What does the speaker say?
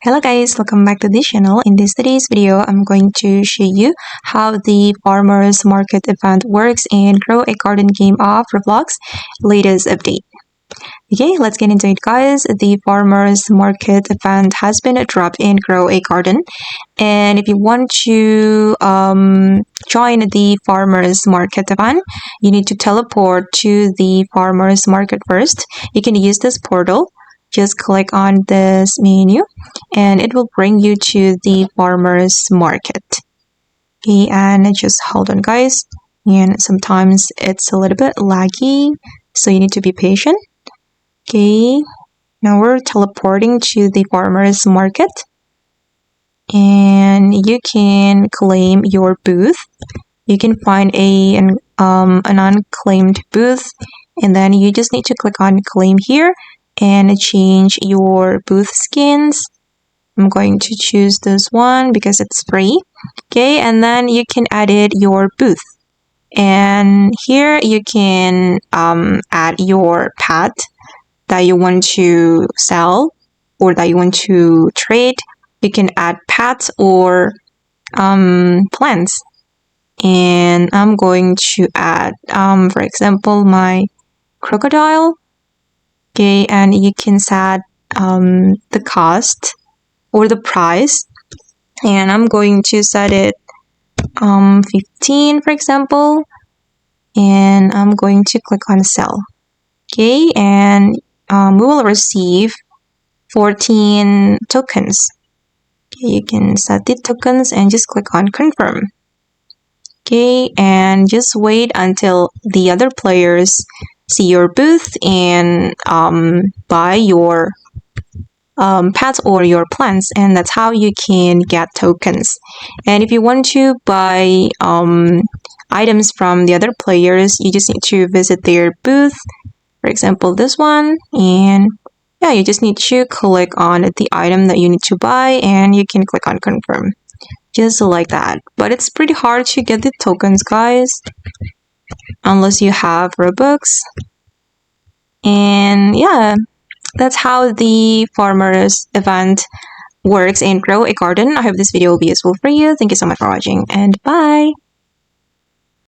Hello guys, welcome back to this channel. In today's video, I'm going to show you how the farmers market event works in Grow a Garden game of Roblox latest update. Okay, let's get into it guys. The farmers market event has been dropped in Grow a Garden, and if you want to join the farmers market event, you need to teleport to the farmers market first. You can use this portal. Just click on this menu and it will bring you to the farmers market. Okay, and just hold on guys, and sometimes it's a little bit laggy, so you need to be patient. Okay, now we're teleporting to the farmers market and you can claim your booth. You can find an unclaimed booth, and then you just need to click on claim here and change your booth skins. I'm going to choose this one because it's free. Okay, and then you can edit your booth. And here you can add your pet that you want to sell or that you want to trade. You can add pets or plants. And I'm going to add, for example, my crocodile. Okay, and you can set the cost or the price, and I'm going to set it 15 for example, and I'm going to click on sell. Okay, and we will receive 14 tokens. Okay, you can set the tokens and just click on confirm. Okay, and just wait until the other players see your booth and buy your pets or your plants, and that's how you can get tokens. And if you want to buy items from the other players, you just need to visit their booth, for example this one, and yeah, you just need to click on the item that you need to buy and you can click on confirm, just like that. But it's pretty hard to get the tokens guys, unless you have Robux. And yeah, that's how the farmers event works in Grow a Garden. I hope this video will be useful for you. Thank you so much for watching, and bye!